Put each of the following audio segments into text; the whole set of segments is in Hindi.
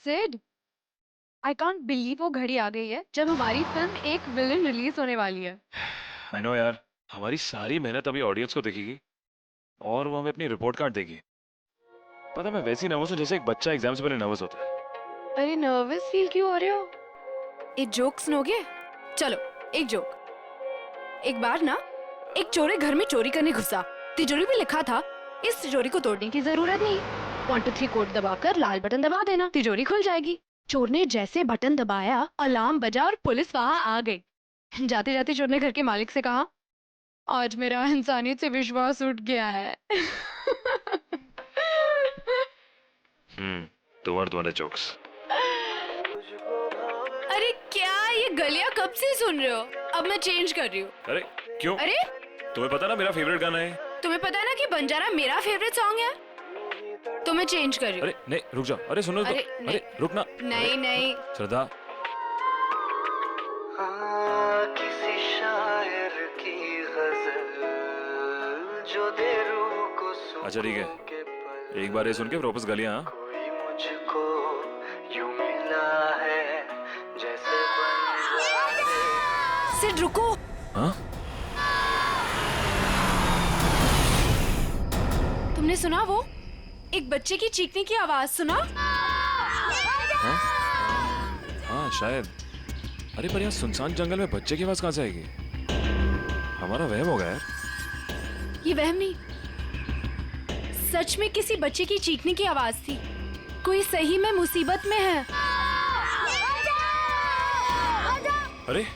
सिड, आई कांट बिलीव वो घड़ी आ गई है जब हमारी फिल्म एक विलन रिलीज होने वाली है। आई नो यार, हमारी सारी मेहनत अभी ऑडियंस को दिखेगी और वो हमें अपनी रिपोर्ट कार्ड देगी। पता है, मैं वैसे ही नर्वस हूँ जैसे एक बच्चा एग्जाम से पहले नर्वस होता है। अरे नर्वस फील क्यों हो रहे हो? एक जोक सुनोगे? चलो एक जोक। एक बार ना एक चोर घर में चोरी करने घुसा। तिजोरी में लिखा था इस तिजोरी को तोड़ने की जरूरत नहीं, 1 2 3 कोड दबाकर लाल बटन दबा देना, तिजोरी खुल जाएगी। चोर ने जैसे बटन दबाया, अलार्म बजा और पुलिस वहां आ गई। जाते जाते चोर ने घर के मालिक से कहा, आज मेरा इंसानियत से विश्वास उठ गया है। तुम्हारे जोक्स। अरे क्या ये गलियां कब से सुन रहे हो? अब मैं चेंज कर रही हूँ। अरे क्यों? अरे तुम्हें पता ना मेरा फेवरेट गाना है। तुम्हें पता है ना कि बंजारा मेरा फेवरेट सॉन्ग है, तो मैं चेंज कर रही हूँ। अरे नहीं, रुक जाओ। अरे सुनो तो। अरे रुक ना। नहीं नहीं श्रद्धा, किसी शायर की गजल जो दे रूह को अच्छा ठीक है, के पल एक बार ये सुन के फिर वापस गलियां। हाँ? कोई मुझको यूं मिला है जैसे सिड रुको। हाँ? तुमने सुना वो एक बच्चे की चीखने की आवाज सुना? हाँ? हाँ शायद। अरे पर यहाँ सुनसान जंगल में बच्चे की आवाज कहाँ से आएगी? हमारा वहम होगा यार। ये वहम नहीं, सच में किसी बच्चे की चीखने की आवाज थी। कोई सही में मुसीबत में है। अरे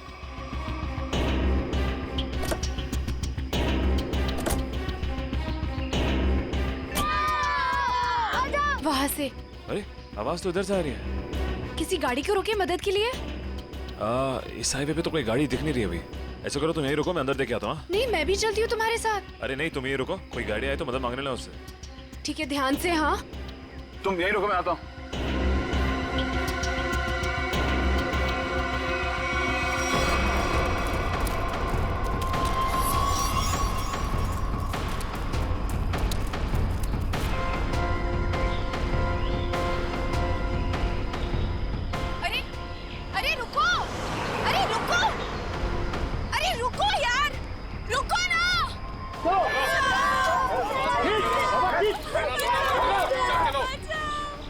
वहां से अरे आवाज तो इधर से आ रही है। किसी गाड़ी को रोके मदद के लिए। इस हाईवे पे तो कोई गाड़ी दिख नहीं रही अभी। ऐसा करो, तुम यहीं रुको, मैं अंदर देख के आता हूँ। हाँ? नहीं मैं भी चलती हूँ तुम्हारे साथ। अरे नहीं, तुम यहीं रुको, कोई गाड़ी आए तो मदद मांगने लो उससे। ठीक है ध्यान से। हाँ तुम यहीं रुको, मैं आता हूँ। अरे अरे रुको, अरे रुको, अरे रुको यार, रुको ना।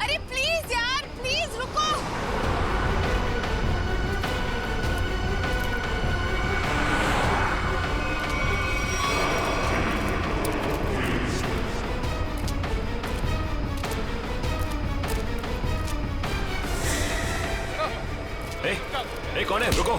अरे प्लीज यार, प्लीज रुको। ए, कौन है? रुको।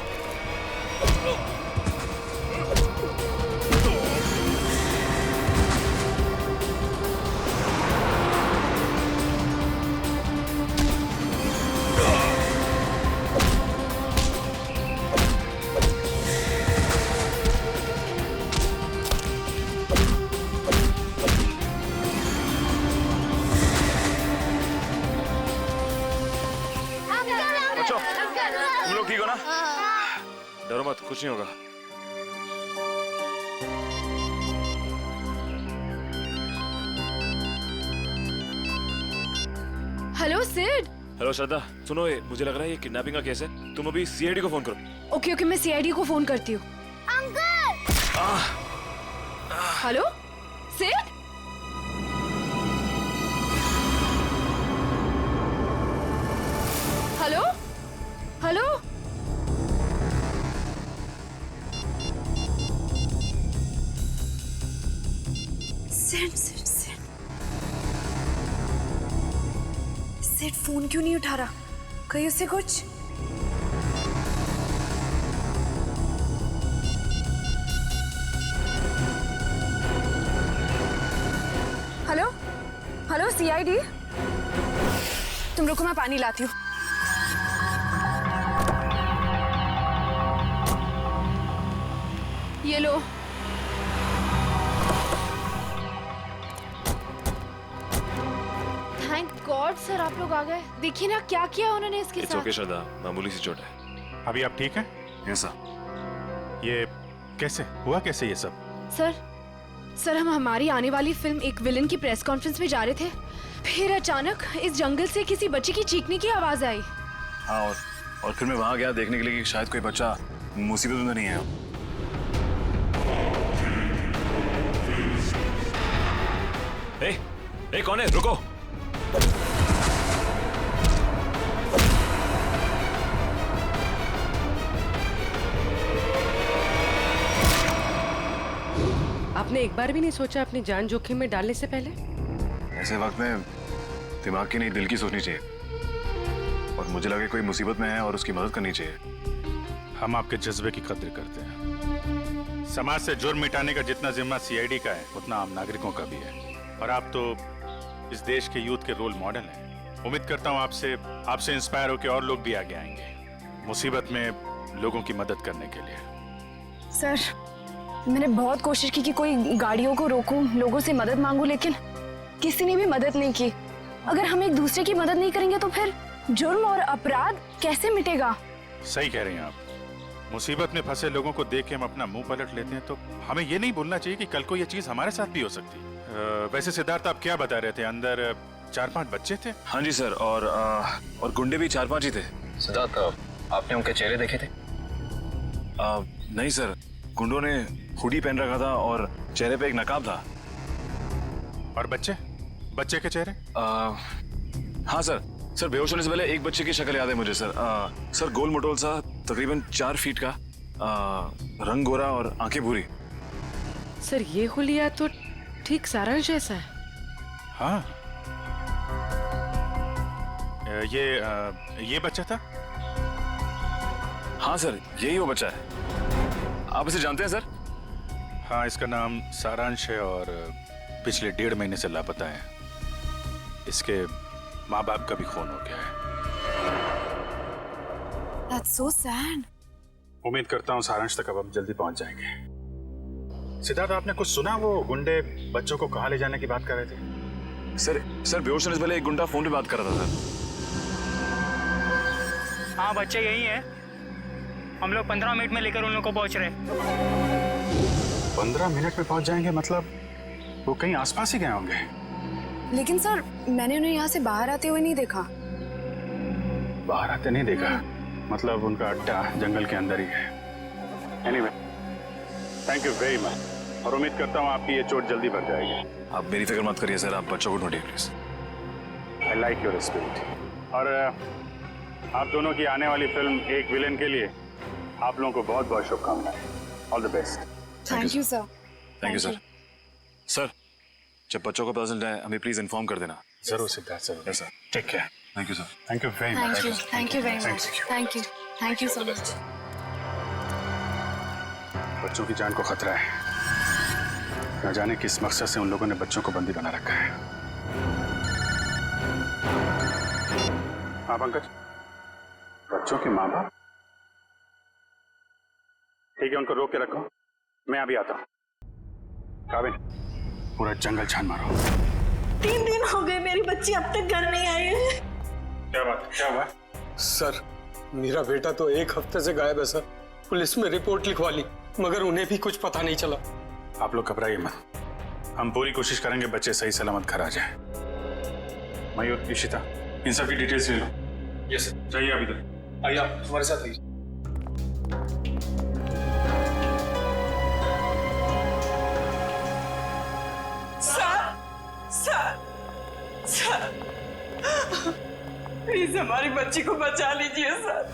अच्छा, तुम लोग ठीक हो ना? डरो मत, कुछ नहीं होगा। हेलो सिड। हेलो श्रद्धा, सुनो, ये मुझे लग रहा है ये किडनैपिंग का केस है। तुम अभी सीआईडी को फोन करो। ओके ओके, मैं सीआईडी को फोन करती हूँ। Hello Sid. Hello hello. Sid Sid Sid Sid phone क्यों नहीं उठा रहा? कहीं उससे कुछ? हेलो हेलो सीआईडी, तुम रुको मैं पानी लाती हूँ। ये लो। थैंक गॉड सर आप लोग आ गए। देखिए ना क्या किया उन्होंने इसके इट्स साथ। ओके श्रद्धा, मामूली सी चोट है। अभी आप ठीक हैं? Yes sir. ये कैसे हुआ, कैसे ये सब? सर हम हमारी आने वाली फिल्म एक विलन की प्रेस कॉन्फ्रेंस में जा रहे थे। फिर अचानक इस जंगल से किसी बच्चे की चीखने की आवाज आई। हाँ, और फिर मैं वहां गया देखने के लिए कि शायद कोई बच्चा मुसीबत में नहीं है। ए, कौन है? रुको। आपने एक बार भी नहीं सोचा अपनी जान जोखिम में डालने से पहले? ऐसे वक्त में दिमाग की नहीं, दिल की सोचनी चाहिए। और मुझे लगे कोई मुसीबत में है और उसकी मदद करनी चाहिए। हम आपके जज्बे की कद्र करते हैं। समाज से जुर्म मिटाने का जितना जिम्मा सीआईडी का है, उतना आम नागरिकों का भी है। और आप तो इस देश के यूथ के रोल मॉडल हैं। उम्मीद करता हूँ आपसे इंस्पायर होकर और लोग भी आगे आएंगे मुसीबत में लोगों की मदद करने के लिए। सर, मैंने बहुत कोशिश की कि कोई गाड़ियों को रोकूं, लोगों से मदद मांगूं, लेकिन किसी ने भी मदद नहीं की। अगर हम एक दूसरे की मदद नहीं करेंगे तो फिर जुर्म और अपराध कैसे मिटेगा? सही कह रही हैं आप। मुसीबत में फंसे लोगों को देख के हम अपना मुंह पलट लेते हैं, तो हमें ये नहीं भूलना चाहिए कि कल को ये चीज हमारे साथ भी हो सकती है। वैसे सिद्धार्थ, आप क्या बता रहे थे? अंदर 4-5 बच्चे थे? हाँ जी सर, और गुंडे भी 4-5 ही थे। सिद्धार्थ, आपने उनके चेहरे देखे थे? नहीं सर, गुंडों ने हुडी पहन रखा था और चेहरे पे एक नकाब था। और बच्चे के चेहरे? हाँ सर, बेहोश होने से पहले एक बच्चे की शक्ल याद है मुझे सर। सर, गोल मटोल सा, तकरीबन 4 फीट का, रंग गोरा और आंखें भूरी। सर, ये हुलिया तो ठीक सारांश जैसा है। हाँ, ये बच्चा था? हाँ सर, यही वो बच्चा है। आप इसे जानते हैं सर? हाँ, इसका नाम सारांश है और पिछले 1.5 महीने से लापता है। इसके माँ बाप का भी खून हो गया है। That's so sad. उम्मीद करता हूँ सारांश तक अब हम जल्दी पहुंच जाएंगे। सिद्धार्थ, आपने कुछ सुना? वो गुंडे बच्चों को कहाँ ले जाने की बात कर रहे थे? सर, बेहोश होने से पहले एक गुंडा फोन पे बात कर रहा था सर। हाँ, बच्चे यही है। हम लोग 15 मिनट में लेकर उन लोगों को पहुंच रहे। 15 मिनट में पहुंच जाएंगे? मतलब वो कहीं आसपास ही गए होंगे। लेकिन सर, मैंने उन्हें यहाँ से बाहर आते हुए नहीं देखा। बाहर आते नहीं देखा? मतलब उनका अड्डा जंगल के अंदर ही है। Anyway, thank you very much, और उम्मीद करता हूँ आपकी ये चोट जल्दी भर जाएगी। आप मेरी फिक्र मत करिए सर, आप बच्चों को ढूंढिए please. I like your spirit. और आप दोनों की आने वाली फिल्म एक विलेन के लिए आप लोगों को बहुत बहुत शुभकामनाएं। All the best. Thank you sir. Thank you sir. Sir, जब बच्चों को पता चल जाए हमें प्लीज इन्फॉर्म कर देना। जरूर सिद्धार्थ, जरूर। Yes sir. Take care. Thank you sir. Thank you very much. Thank you very much. Thank you so much. बच्चों की जान को खतरा है। न जाने किस मकसद से उन लोगों ने बच्चों को बंदी बना रखा है। हाँ पंकज, बच्चों के माँ बाप? ठीक है, उनको रोक के रखो, मैं अभी आता हूँ। काबिल, पूरा जंगल छान मारो। 3 दिन हो गए मेरी बच्ची अब तक घर नहीं आई है। क्या बात, क्या हुआ? सर, मेरा बेटा तो 1 हफ्ते से गायब है सर। पुलिस में रिपोर्ट लिखवा ली, मगर उन्हें भी कुछ पता नहीं चला। आप लोग घबराइए मत, हम पूरी कोशिश करेंगे बच्चे सही सलामत घर आ जाए। मयूर, इशिता, इन सब की डिटेल्स ले लो। Yes sir. चाहिए आप इधर आइए, आप हमारे साथ आइए। सर, प्लीज हमारी बच्ची को बचा लीजिए सर।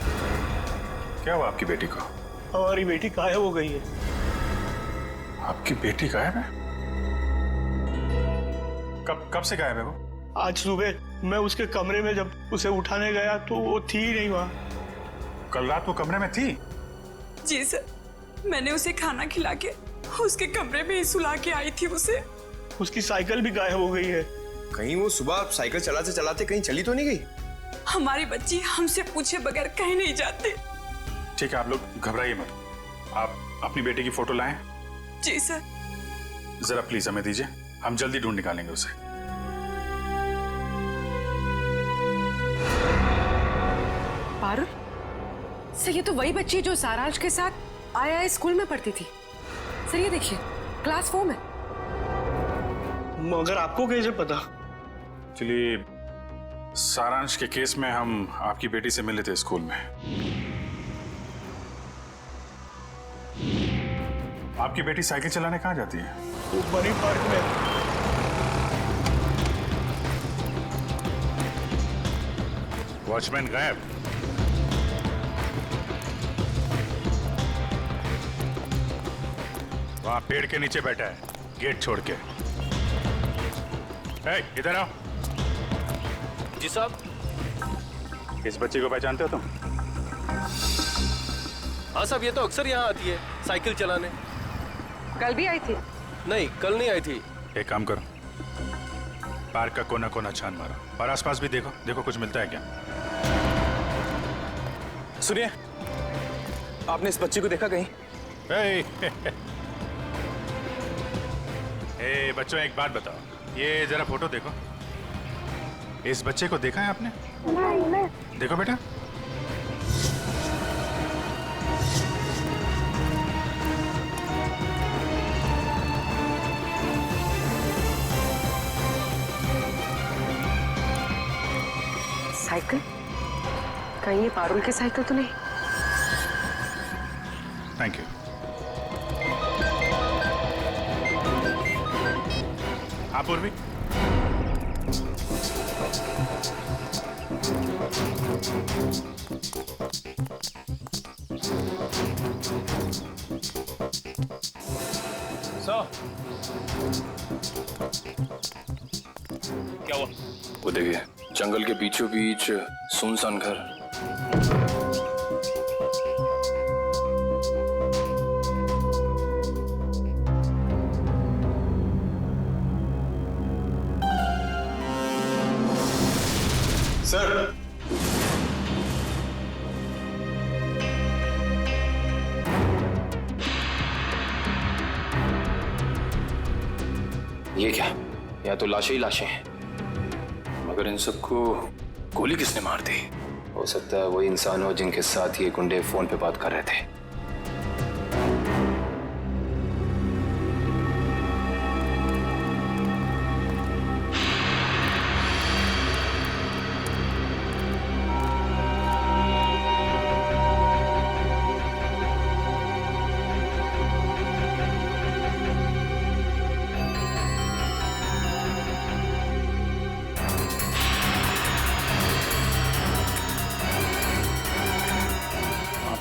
क्या हुआ आपकी बेटी को? हमारी बेटी गायब हो गई है। आपकी बेटी गायब है? कब से गायब है वो? आज सुबह मैं उसके कमरे में जब उसे उठाने गया तो वो थी ही नहीं वहाँ। कल रात वो कमरे में थी? जी सर, मैंने उसे खाना खिला के उसके कमरे में ही सुला के आई थी उसे। उसकी साइकिल भी गायब हो गई है। कहीं वो सुबह साइकिल चलाते चलाते कहीं चली तो नहीं गई? हमारी बच्ची हमसे पूछे बगैर कहीं नहीं जाती। ठीक है, आप लोग घबराइए मत। आप अपनी बेटी की फोटो लाएं। जी सर। जरा प्लीज हमें दीजिए, हम जल्दी ढूंढ निकालेंगे उसे। पारुल, सर ये तो वही बच्ची जो सारांश के साथ आया स्कूल में पढ़ती थी। सर ये देखिए, क्लास 4 में। मगर आपको कैसे पता? एक्चुअली सारांश के केस में हम आपकी बेटी से मिले थे स्कूल में। आपकी बेटी साइकिल चलाने कहाँ जाती है? बनी पार्क में। वॉचमैन गायब। वहां पेड़ के नीचे बैठा है, गेट छोड़ के। इधर आओ। जी साहब। इस बच्ची को पहचानते हो तुम? हाँ साहब, ये तो अक्सर यहाँ आती है साइकिल चलाने। कल भी आई थी? नहीं, कल नहीं आई थी। एक काम करो, पार्क का कोना कोना छान मारो और आसपास भी देखो, देखो कुछ मिलता है क्या। सुनिए, आपने इस बच्ची को देखा कहीं? ए बच्चों, एक बात बताओ, ये जरा फोटो देखो। इस बच्चे को देखा है आपने? नहीं। देखो बेटा। साइकिल? कहीं ये पारुल की साइकिल तो नहीं? Thank you. आप पूर्वी। क्या हुआ? वो देखिए, जंगल के बीचों बीच सुनसान घर। सर, ये क्या? या तो लाशें ही लाशें हैं, मगर इन सबको गोली किसने मार दी? हो सकता है वही इंसान हो जिनके साथ ये गुंडे फोन पे बात कर रहे थे।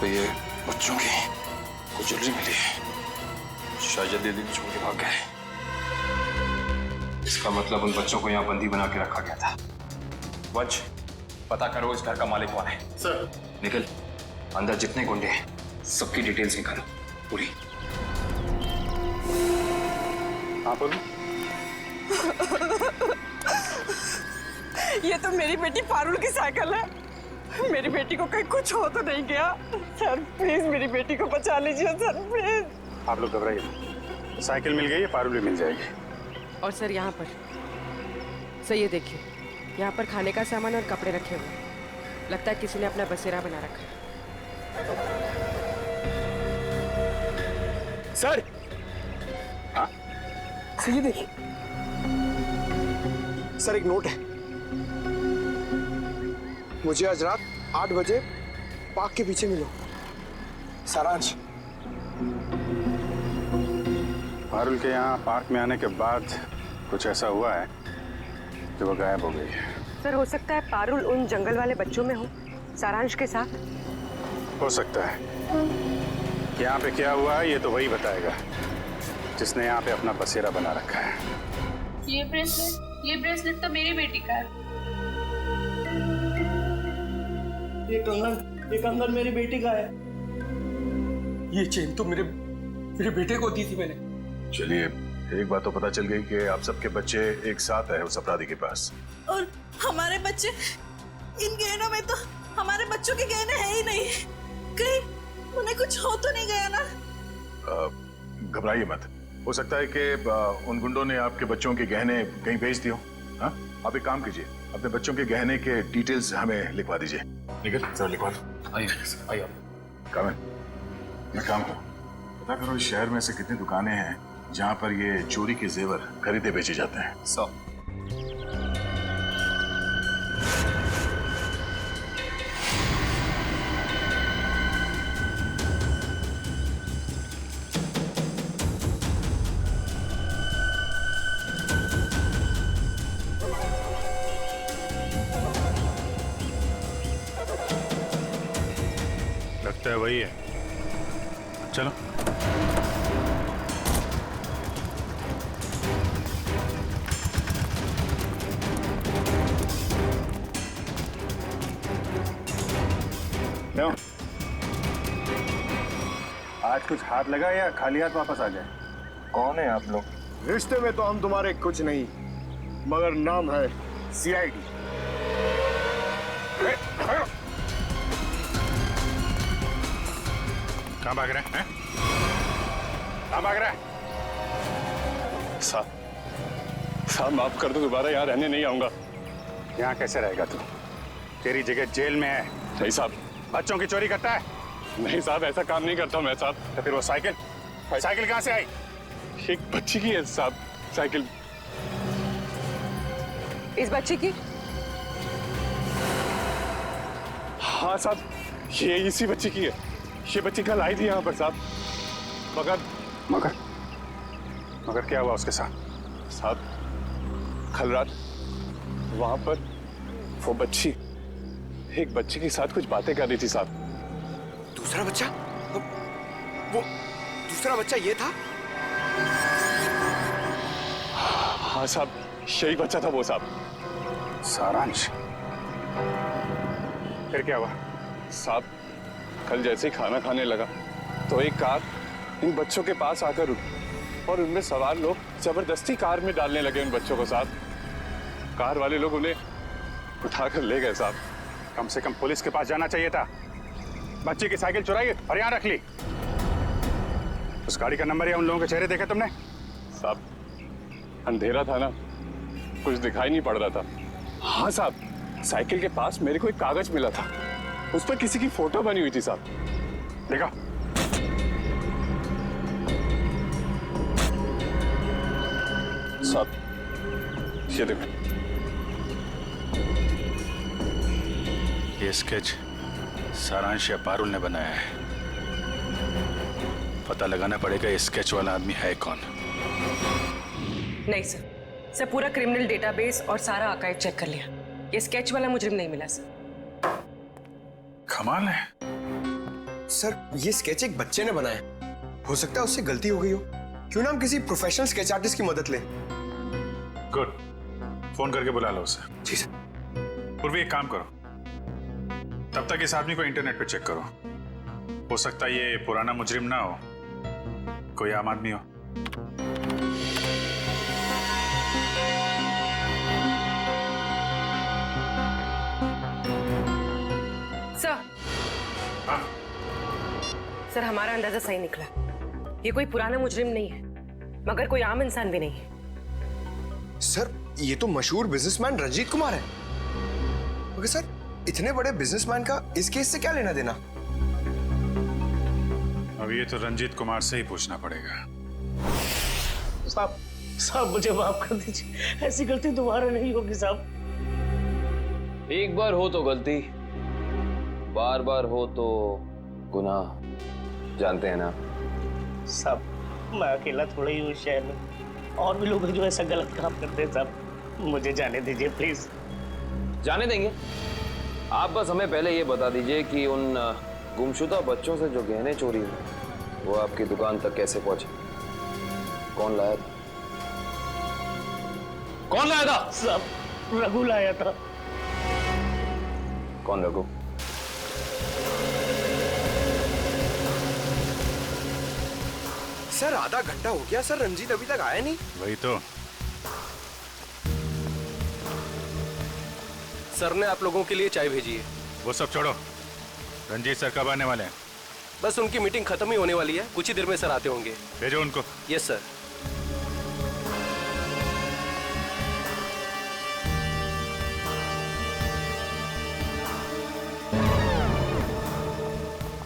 ये बच्चों की कुछ ज्वेलरी मिली है, शायद जल्दी जल्दी छोड़ के भाग गए। इसका मतलब उन बच्चों को यहाँ बंदी बना के रखा गया था। वंश, पता करो इस घर का मालिक कौन है। सर। निकल, अंदर जितने गुंडे हैं सबकी डिटेल्स निकालो पूरी। हाँ बोलो। ये तो मेरी बेटी पारुल की साइकिल है। मेरी बेटी को कहीं कुछ हो तो नहीं गया? सर प्लीज मेरी बेटी को बचा लीजिए सर, प्लीज। आप लोग घबराइए, साइकिल मिल गई है, पारुल भी मिल जाएगी। और सर यहाँ पर सर ये देखिए, यहाँ पर खाने का सामान और कपड़े रखे हुए हैं। लगता है किसी ने अपना बसेरा बना रखा है। सर। हाँ? सर ये देखिए, सर एक नोट है। मुझे आज रात 8 बजे पार्क के पीछे मिलो, सारांश। पारुल के यहाँ पार्क में आने के बाद कुछ ऐसा हुआ है कि वो गायब हो गई है। सर हो सकता है पारुल उन जंगल वाले बच्चों में हो, सारांश के साथ। हो सकता है। यहाँ पे क्या हुआ है ये तो वही बताएगा जिसने यहाँ पे अपना बसेरा बना रखा है। ये ब्रेसलेट तो मेरी बेटी का है। ये कंगन मेरी बेटी का है। ये चेन तो मेरे बेटे को दी थी मैंने। चलिए, एक बात तो पता चल गई कि आप सबके बच्चे एक साथ है उस अपराधी के पास। और हमारे बच्चे, इन गहनों में तो हमारे बच्चों के गहने हैं ही नहीं। कहीं उन्हें कुछ हो तो नहीं गया ना? घबराइए मत, हो सकता है कि उन गुंडों ने आपके बच्चों के गहने कहीं भेज दिए हो। हाँ, आप एक काम कीजिए, अपने बच्चों के गहने के डिटेल्स हमें लिखवा दीजिए। निकल सर, लिखवा दो। आइए कामिल, मैं काम करो, पता करो इस शहर में से कितनी दुकानें हैं जहाँ पर ये चोरी के जेवर खरीदे बेचे जाते हैं। 100। लगता है वही है। चलो। क्यों? आज कुछ हाथ लगा या खाली हाथ वापस आ जाए? कौन है आप लोग? रिश्ते में तो हम तुम्हारे कुछ नहीं, मगर नाम है सीआईडी। कहाँ भाग रहे हैं? कहाँ भाग रहे हैं? साहब माफ कर दो, दोबारा यहाँ रहने नहीं आऊंगा। यहाँ कैसे रहेगा तू? तेरी जगह जेल में है। नहीं साहब। बच्चों की चोरी करता है? नहीं साहब, ऐसा काम नहीं करता मैं साहब। तो फिर वो साइकिल कहाँ से आई? एक बच्ची की है साहब साइकिल। इस बच्चे की? हाँ साहब, ये इसी बच्ची की है। ये बच्ची कल आई थी यहाँ पर साहब, मगर क्या हुआ उसके साथ? साहब कल रात वहां पर वो बच्ची एक बच्चे के साथ कुछ बातें कर रही थी साहब। दूसरा बच्चा? वो दूसरा बच्चा ये था? हाँ साहब, यही बच्चा था वो साहब। सारांश? फिर क्या हुआ? साहब कल जैसे ही खाना खाने लगा तो एक कार इन बच्चों के पास आकर रुकी और उनमें सवार लोग जबरदस्ती कार में डालने लगे उन बच्चों को साहब। कार वाले लोग उन्हें उठाकर ले गए साहब। कम से कम पुलिस के पास जाना चाहिए था। बच्चे की साइकिल चुराई और यहाँ रख ली। उस गाड़ी का नंबर या उन लोगों के चेहरे देखे तुमने? साहब अंधेरा था ना, कुछ दिखाई नहीं पड़ रहा था। हाँ साहब, साइकिल के पास मेरे को एक कागज मिला था, उस पर किसी की फोटो बनी हुई थी साहब। देखा? साहब ये देखो, ये स्केच सारांश या पारुल ने बनाया है। पता लगाना पड़ेगा ये स्केच वाला आदमी है कौन। नहीं सर पूरा क्रिमिनल डेटाबेस और सारा आर्काइव चेक कर लिया। ये स्केच वाला मुजरिम नहीं मिला सर। कमाल है। सर ये स्केच एक बच्चे ने बनाया, हो सकता है उससे गलती हो गई हो। क्यों ना हम किसी प्रोफेशनल स्केच आर्टिस्ट की मदद लें? गुड, फोन करके बुला लो उसे। जी सर। पूर्वी एक काम करो, तब तक इस आदमी को इंटरनेट पे चेक करो। हो सकता है ये पुराना मुजरिम ना हो, कोई आम आदमी हो। सर हमारा अंदाजा सही निकला। ये कोई पुराना मुजरिम नहीं है, मगर कोई आम इंसान भी नहीं है। सर ये तो मशहूर बिजनेसमैन रंजीत कुमार है। मगर सर इतने बड़े बिजनेसमैन का इस केस से क्या लेना देना? अब ये तो रंजीत कुमार से ही पूछना पड़ेगा। साहब मुझे माफ कर दीजिए, ऐसी गलती दोबारा नहीं होगी साहब। एक बार हो तो गलती, बार बार हो तो गुनाह, जानते हैं ना? साहब मैं अकेला थोड़ा ही हूँ शहर में, और भी लोग हैं जो ऐसा गलत काम करते हैं साहब। मुझे जाने दीजिए प्लीज। जाने देंगे, आप बस हमें पहले ये बता दीजिए कि उन गुमशुदा बच्चों से जो गहने चोरी हुए वो आपकी दुकान तक कैसे पहुंचे? कौन लाया था? कौन लाया था? साहब रघु लाया था। कौन रघु? सर आधा घंटा हो गया सर, रंजीत अभी तक आया नहीं। वही तो। सर ने आप लोगों के लिए चाय भेजी है। वो सब छोड़ो, रंजीत सर कब आने वाले हैं? बस उनकी मीटिंग खत्म ही होने वाली है, कुछ ही देर में सर आते होंगे। भेजो उनको। Yes sir.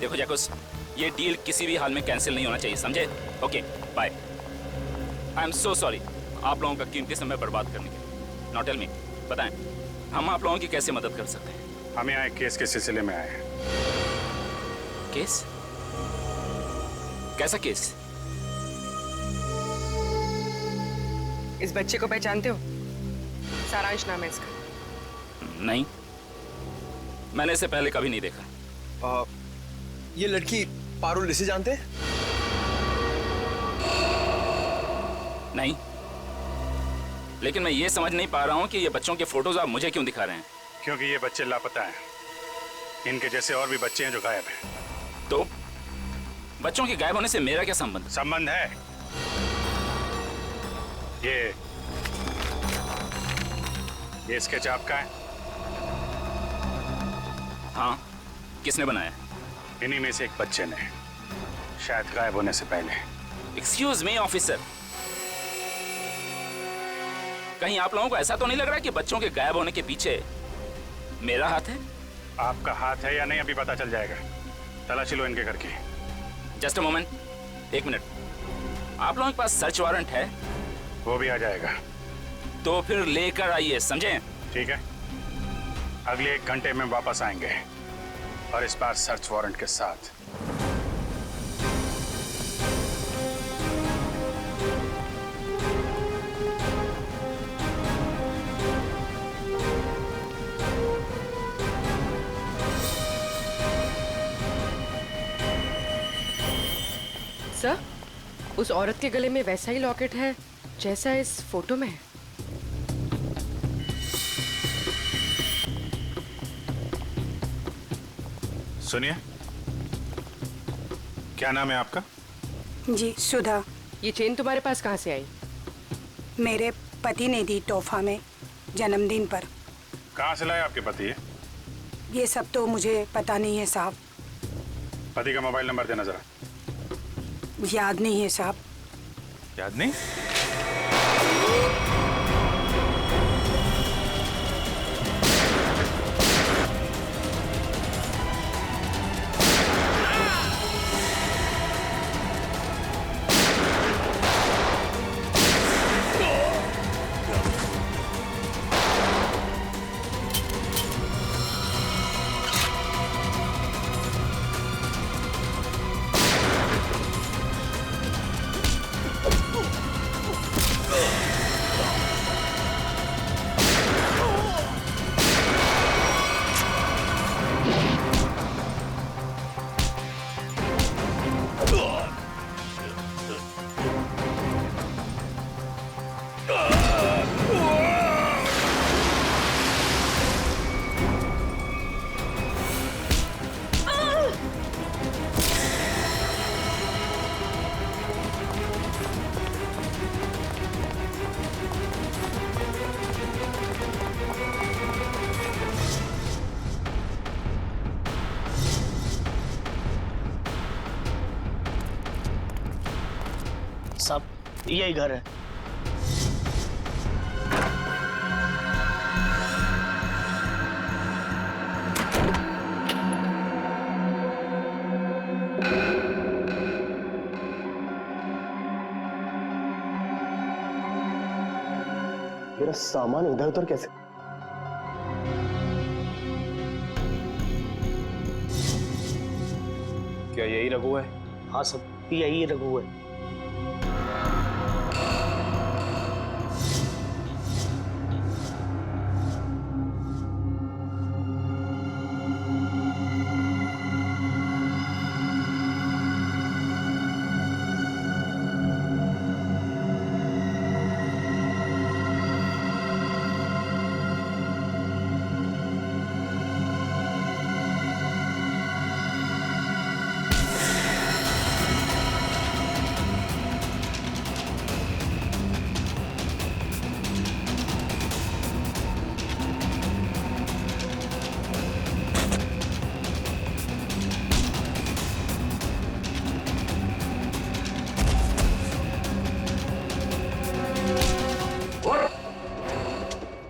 देखो जैकुस, ये डील किसी भी हाल में कैंसिल नहीं होना चाहिए, समझे? Okay bye. I am so sorry आप लोगों का कीमती समय बर्बाद करने के लिए। नाउ टेल मी, बताएं हम आप लोगों की कैसे मदद कर सकते हैं? हम यहाँ एक केस के सिलसिले में आए हैं। केस? कैसा केस? इस बच्चे को पहचानते हो? सारांश नाम है इसका। नहीं, मैंने इसे पहले कभी नहीं देखा। ये लड़की पारुल इसे जानते हैं? नहीं, लेकिन मैं ये समझ नहीं पा रहा हूँ कि ये बच्चों के फोटोज आप मुझे क्यों दिखा रहे हैं? क्योंकि ये बच्चे लापता हैं। इनके जैसे और भी बच्चे हैं जो गायब हैं। तो बच्चों के गायब होने से मेरा क्या संबंध? संबंध है। ये स्केच आपका है? हाँ, किसने बनाया? इन्हीं में से एक बच्चे ने, शायद गायब होने से पहले। एक्सक्यूज मी ऑफिसर, कहीं आप लोगों को ऐसा तो नहीं लग रहा कि बच्चों के गायब होने के पीछे मेरा हाथ है? आपका हाथ है या नहीं अभी पता चल जाएगा। तलाशी लो इनके घर की। Just a moment, 1 minute. आप लोगों के पास सर्च वारंट है? वो भी आ जाएगा। तो फिर लेकर आइए, समझे? ठीक है, अगले 1 घंटे में वापस आएंगे और इस बार सर्च वारंट के साथ। सर, उस औरत के गले में वैसा ही लॉकेट है जैसा इस फोटो में है। सुनिए, क्या नाम है आपका? जी, सुधा। ये चेन तुम्हारे पास कहाँ से आई? मेरे पति ने दी तोहफा में जन्मदिन पर। कहाँ से लाए आपके पति? ये सब तो मुझे पता नहीं है साहब। पति का मोबाइल नंबर देना जरा। याद नहीं है साहब। याद नहीं? साहब, यही घर है। मेरा सामान इधर उधर कैसे? क्या यही रघु है? हाँ सब, यही रघु है।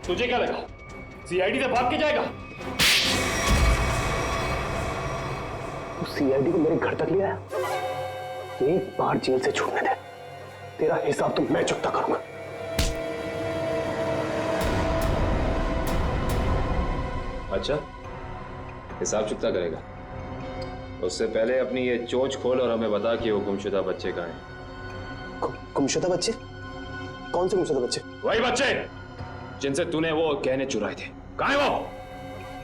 तुझे क्या लगा सीआईडी से भाग के जाएगा? सीआईडी को मेरे घर तक ले आया। एक बार जेल से छूटने दे, तेरा हिसाब तो मैं चुकता करूंगा। अच्छा, हिसाब चुकता करेगा? उससे पहले अपनी ये चोंच खोल और हमें बता कि वो गुमशुदा बच्चे कहाँ हैं। गुमशुदा बच्चे? कौन से गुमशुदा बच्चे? वही बच्चे जिनसे तूने वो गहने चुराए थे। कहाँ है वो?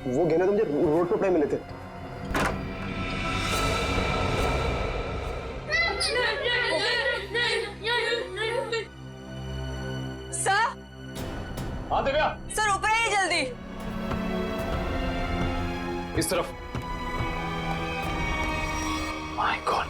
वो गहने तो मुझे रोड पर पड़े मिले थे। सर हाँ दिव्या, सर ऊपर आइए जल्दी। इस तरफ। My God.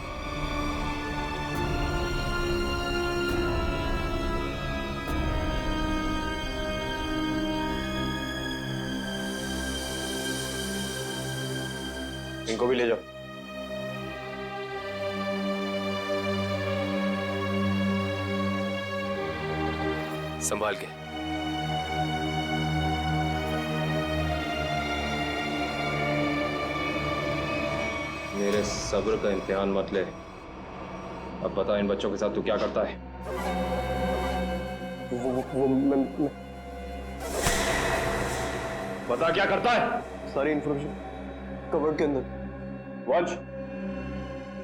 इनको भी ले जाओ। संभाल के। मेरे सब्र का इम्तिहान मत ले। अब बता इन बच्चों के साथ तू क्या करता है? मैं बता क्या करता है? सारी इंफॉर्मेशन कवर्ड के अंदर। वंश।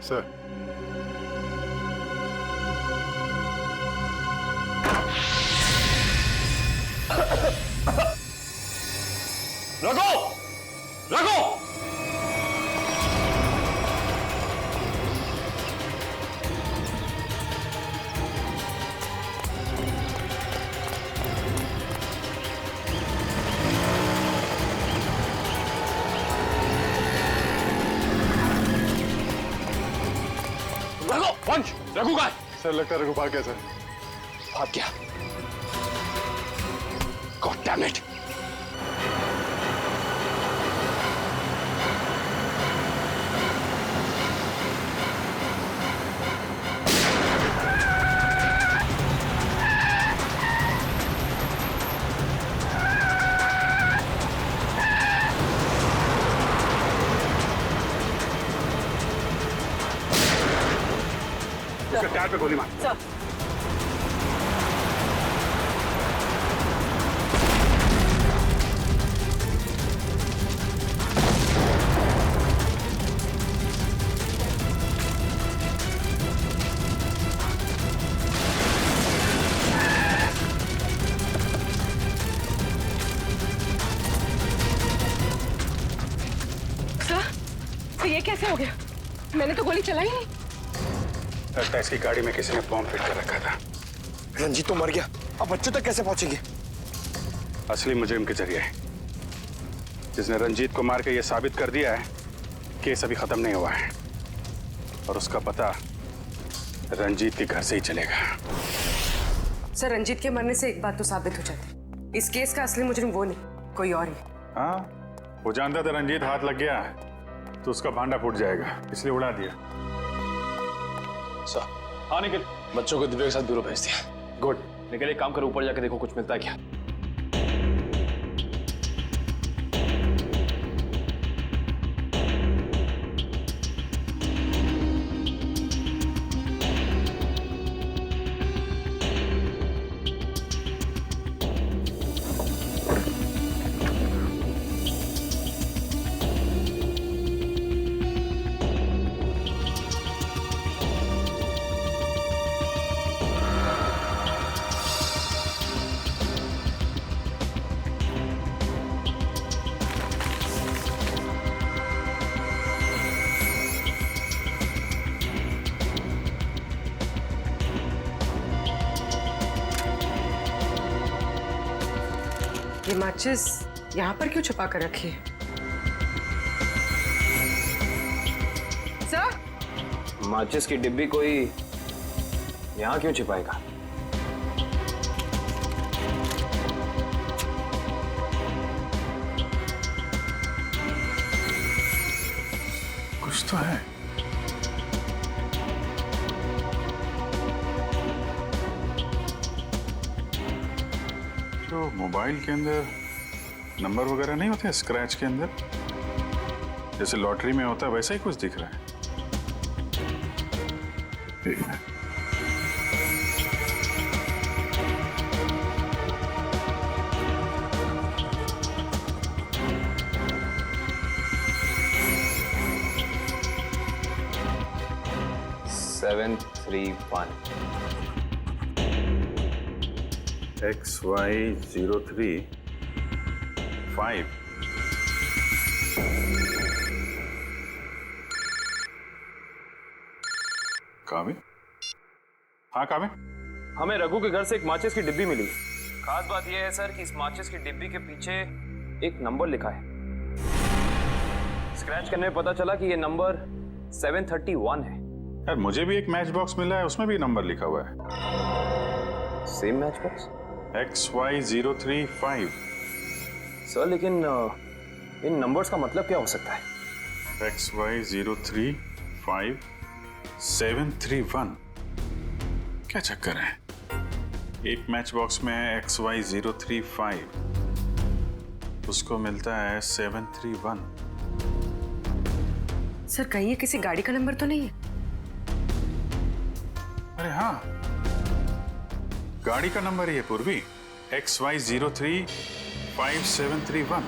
सर। रखो, रखो। वंश, रघु का है? सर लगता है रघु भाग गया सर। भाग गया। God damn it. टायर पे गोली मार। सर तो ये कैसे हो गया? मैंने तो गोली चलाई नहीं। लगता है इसकी गाड़ी में किसी ने बॉम्ब फिट कर रखा था। रंजीत तो मर गया, अब बच्चों तक कैसे पहुंचेंगे? असली मुजरिम के जरिए, जिसने रंजीत को मार के ये साबित कर दिया है केस अभी खत्म नहीं हुआ है और उसका पता रंजीत के घर से ही चलेगा। सर रंजीत के मरने से एक बात तो साबित हो जाती, इस केस का असली मुजरिम वो नहीं, कोई और ही। हाँ, वो जानता था रंजीत हाथ लग गया तो उसका भांडा फूट जाएगा, इसलिए उड़ा दिया। सर, हाँ निकल। बच्चों को दिव्या के साथ ब्यूरो भेज दिया। गुड। निकल, एक काम करो, ऊपर जाके देखो कुछ मिलता है क्या। ये माचिस यहाँ पर क्यों छुपा कर रखी है? सर, माचिस की डिब्बी कोई यहाँ क्यों छिपाएगा? कुछ तो है। तो मोबाइल के अंदर नंबर वगैरह नहीं होते स्क्रैच के अंदर, जैसे लॉटरी में होता है वैसा ही कुछ दिख रहा है। ठीक है। XY035 कहाँ भी? हाँ कामे, हमें रघु के घर से एक माचिस की डिब्बी मिली। खास बात यह है सर कि इस माचिस की डिब्बी के पीछे एक नंबर लिखा है। स्क्रैच करने में पता चला कि यह नंबर 731 है। यार मुझे भी एक मैच बॉक्स मिला है, उसमें भी नंबर लिखा हुआ है। Same match box? XY035। Sir लेकिन इन नंबर्स का मतलब क्या हो सकता है? XY035-731। क्या चक्कर है? एक मैच बॉक्स में है XY035, उसको मिलता है 731। सर कहीं ये किसी गाड़ी का नंबर तो नहीं है? अरे हाँ, गाड़ी का नंबर ही है पूर्वी, XY035-731।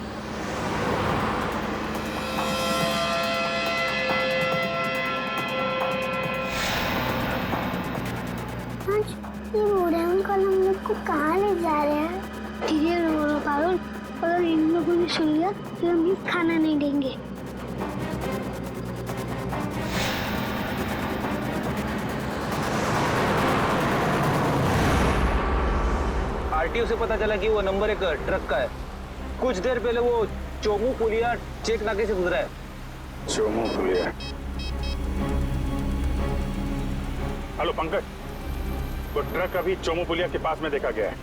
ये मोड़न का हम लोग को कहाँ ले जा रहे हैं? धीरे रो पारुल, अगर इन लोगों ने सुन लिया तो हम भी खाना नहीं देंगे। आरटीओ से पता चला कि वो नंबर एक ट्रक का है। कुछ देर पहले वो चोमू पुलिया चेक नाके से गुजरा है। चोमू पुलिया। हेलो पंकज, वो ट्रक अभी चोमू पुलिया के पास में देखा गया है।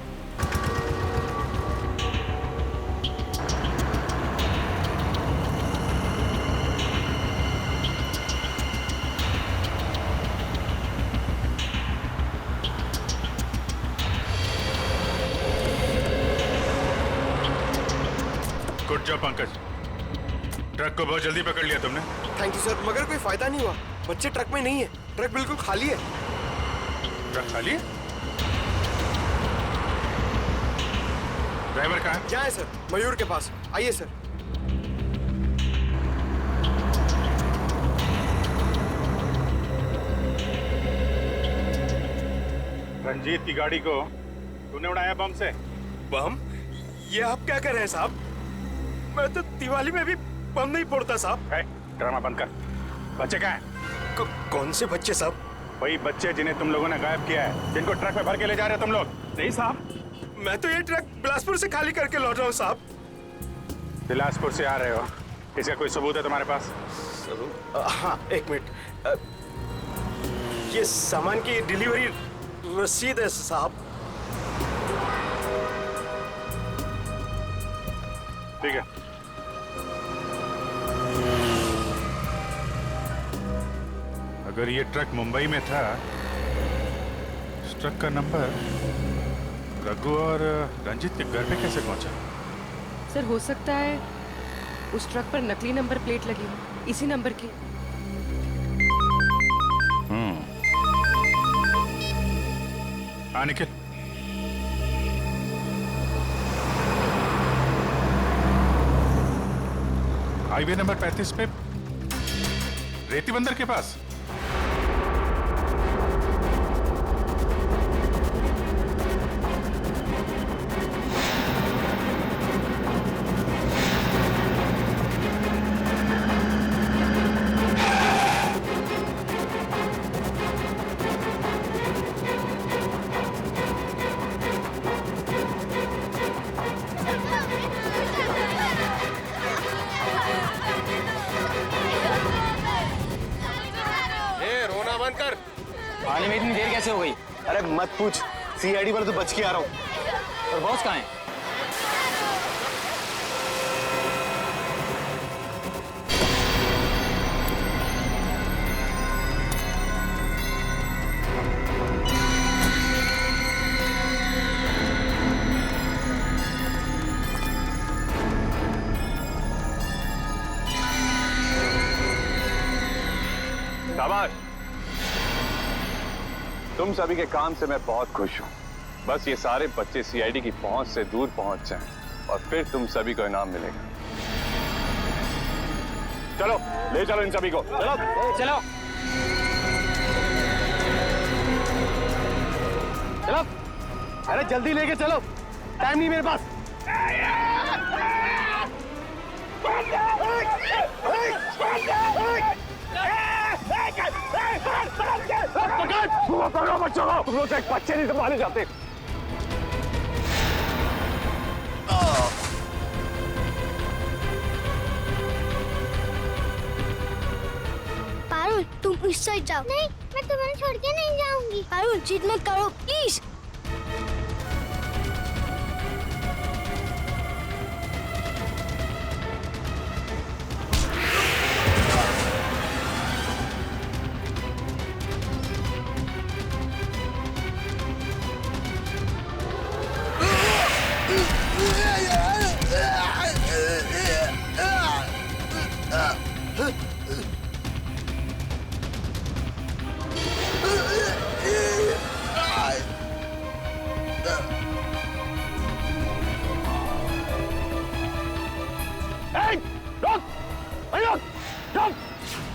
गुड जॉब पंकज, ट्रक को बहुत जल्दी पकड़ लिया तुमने। थैंक यू सर, मगर कोई फायदा नहीं हुआ। बच्चे ट्रक में नहीं है, ट्रक बिल्कुल खाली है। ट्रक खाली है? ड्राइवर कहाँ है? यहाँ है सर, मयूर के पास। आइए सर। रंजीत की गाड़ी को तूने उड़ाया बम से। बम? ये आप क्या कर रहे हैं साहब? मैं तो दिवाली में भी बम नहीं फोड़ता साहब। ड्रामा बंद कर। बच्चे कहाँ हैं? कौन से बच्चे साहब? वही बच्चे जिन्हें तुम लोगों ने गायब किया है, जिनको ट्रक में भर के ले जा रहे हो तुम लोग। नहीं साहब, मैं तो ये ट्रक बिलासपुर से खाली करके लौट रहा हूँ साहब। बिलासपुर से आ रहे हो, इसका कोई सबूत है तुम्हारे पास? हाँ एक मिनट, ये सामान की डिलीवरी रसीद है साहब। ठीक है। अगर ये ट्रक मुंबई में था, इस ट्रक का नंबर रघु और रंजीत के घर पे कैसे पहुंचा? सर हो सकता है उस ट्रक पर नकली नंबर प्लेट लगी हो, इसी नंबर की। हाँ निखिल, हाईवे नंबर 35 पे रेती बंदर के पास। आने में इतनी देर कैसे हो गई? अरे मत पूछ, सीआईडी वाला तो बच के आ रहा हूँ। और बॉस कहाँ है? शाबाश, तुम सभी के काम से मैं बहुत खुश हूं। बस ये सारे बच्चे सीआईडी की पहुंच से दूर पहुंच जाएं और फिर तुम सभी को इनाम मिलेगा। चलो ले चलो इन सभी को। चलो चलो चलो, अरे जल्दी लेके चलो, टाइम नहीं मेरे पास। पकड़ो बच्चों को, तुम लोग तो एक बच्चे नहीं संभाले जाते। पारुल तुम इस साइड जाओ। नहीं, मैं तुम्हें छोड़ के नहीं जाऊंगी। पारुल जिद मत करो प्लीज।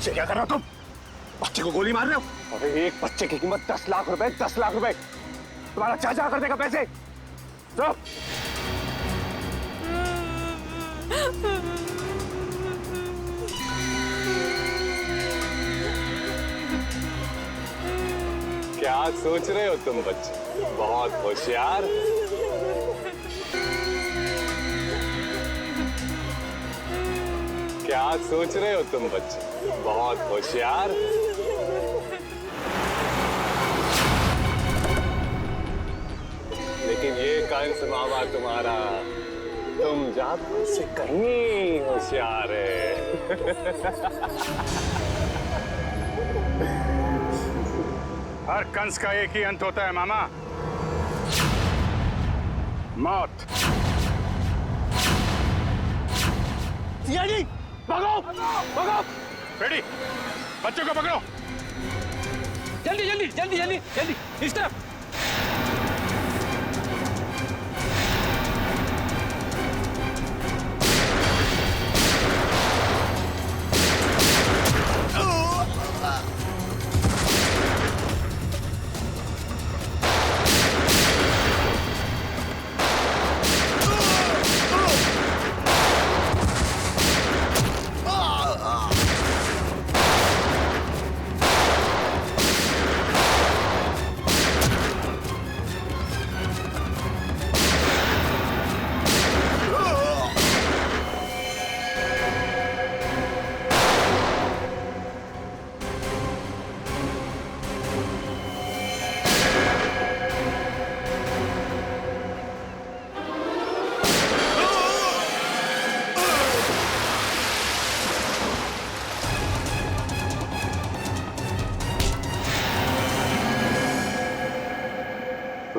क्या कर रहे हो तुम? बच्चे को गोली मार रहे हो? अरे एक बच्चे की कीमत 10 लाख रुपए, 10 लाख रुपए। तुम्हारा चाचा कर देगा पैसे। चुप। क्या सोच रहे हो तुम बच्चे? बहुत होशियार। क्या सोच रहे हो तुम बच्चे? बहुत होशियार। लेकिन ये कंस मामा तुम्हारा, तुम जादू से कहीं होशियार है। हर कंस का एक ही अंत होता है मामा, मौत। सीआईडी, भागो, भागो। बेटी, बच्चों को पकड़ो। जल्दी जल्दी जल्दी जल्दी जल्दी इस तरफ।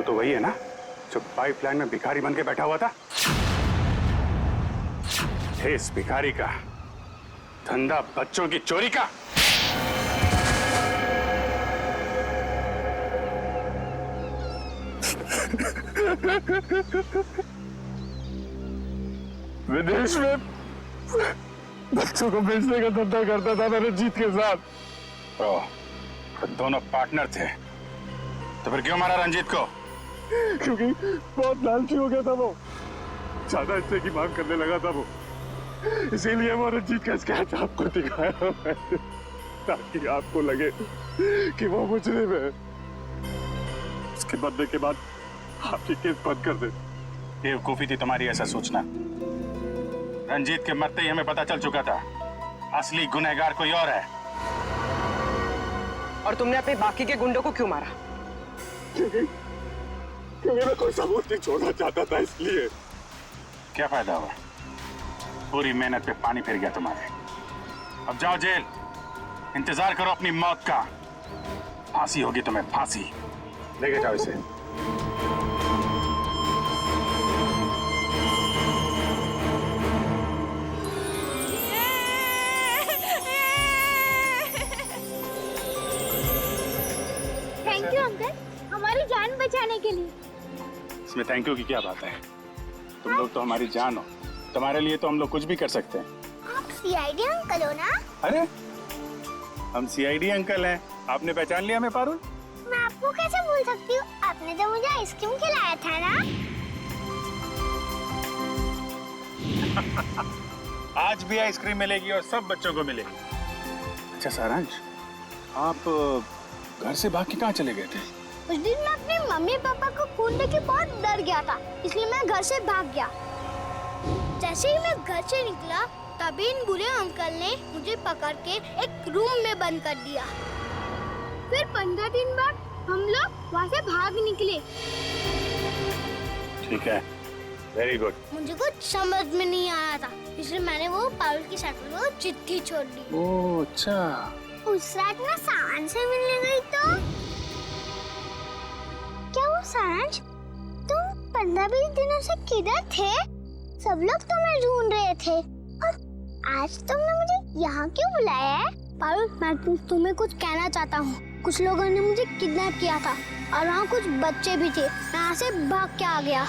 तो वही है ना जो पाइपलाइन में भिखारी बन के बैठा हुआ था? इस भिखारी का धंधा बच्चों की चोरी का। विदेश में बच्चों को बेचने का धंधा करता था मैं रंजीत के साथ। तो दोनों पार्टनर थे, तो फिर क्यों मारा रंजीत को? क्योंकि बहुत लालची हो गया था वो, ज्यादा हिस्से की मांग करने लगा था वो, इसीलिए वो रंजीत का स्केच आपको दिखाया मैंने, ताकि आपको लगे कि वो मुजरिम है। उसके मरने के बाद आपकी केस बंद कर दे। बेवकूफी थी तुम्हारी ऐसा सोचना। रंजीत के मरते ही हमें पता चल चुका था असली गुनहगार कोई और है। और तुमने अपने बाकी के गुंडों को क्यों मारा? क्योंकि मैं कोई सबूत नहीं छोड़ना चाहता था, इसलिए। क्या फायदा हुआ? पूरी मेहनत पे पानी फिर गया तुम्हारे। अब जाओ जेल, इंतजार करो अपनी मौत का। फांसी होगी तुम्हें, फांसी। लेके जाओ इसे। थैंक यू अंकल, हमारी जान बचाने के लिए। इसमें थैंक यू की क्या बात है? तुम लोग तो हमारी जान हो, तुम्हारे लिए तो हम लोग कुछ भी कर सकते हैं। आप सीआईडी अंकल हो ना? अरे हम सीआईडी अंकल हैं, आपने पहचान लिया हमें पारुल? मैं आपको कैसे भूल सकती हूँ, आपने तो मुझे आइसक्रीम खिलाया था ना। आज भी आइसक्रीम मिलेगी और सब बच्चों को मिलेगी। अच्छा सारांश, आप घर से भाग के कहाँ चले गए थे? उस दिन मैं अपने मम्मी पापा को खून देख के बहुत डर गया था, इसलिए मैं घर से भाग गया। जैसे ही मैं घर से निकला तभी इन बुरे अंकल ने मुझे पकड़ के एक रूम में बंद कर दिया। फिर 15 दिन बाद हम लोग वहाँ से भाग निकले। ठीक है, वेरी गुड। मुझे कुछ समझ में नहीं आया था, इसलिए मैंने वो पारुल की साइकिल को चिट्ठी छोड़ दी। ओह अच्छा। उस रात मैं सारंग से मिलने गई तो क्या वो सारंग तुम 15-20 दिनों से किधर थे? सब लोग तुम्हें ढूंढ रहे थे और आज तुमने मुझे यहाँ क्यों बुलाया है? पारुल, मैं तुम्हें कुछ कहना चाहता हूँ। कुछ लोगों ने मुझे किडनैप किया था और वहाँ कुछ बच्चे भी थे। मैं यहाँ से भाग के आ गया।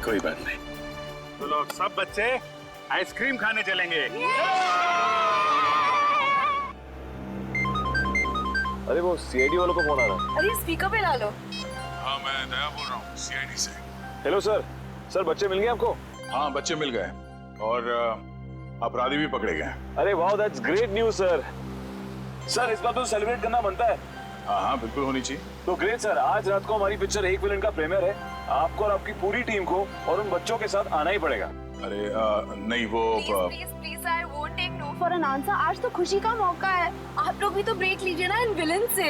कोई बात नहीं। तो लोग सब बच्चे आइसक्रीम खाने चलेंगे। अरे वो सीआईडी वालों को फोन आ रहा है। अरे स्पीकर पे ला लो। हाँ, मैं दया बोल रहा हूँ सीआईडी से। Hello sir. सर बच्चे मिल गए आपको? हाँ, बच्चे मिल गए और अपराधी भी पकड़े गए। अरे वाह, that's great news sir. Sir इस बार तो सेलिब्रेट करना बनता है। हाँ हाँ, बिल्कुल होनी चाहिए। तो ग्रेट सर, आज रात को हमारी पिक्चर एक विलन का प्रीमियर है। आपको और आपकी पूरी टीम को और उन बच्चों के साथ आना ही पड़ेगा। अरे नहीं, वो please sir, won't take no for an answer. आज तो खुशी का मौका है, आप लोग भी तो ब्रेक लीजिए ना इन विलन से।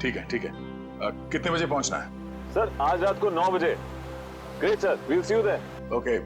ठीक है ठीक है। कितने बजे पहुंचना है? सर आज रात को 9 बजे। Great sir, we'll see you there. Okay.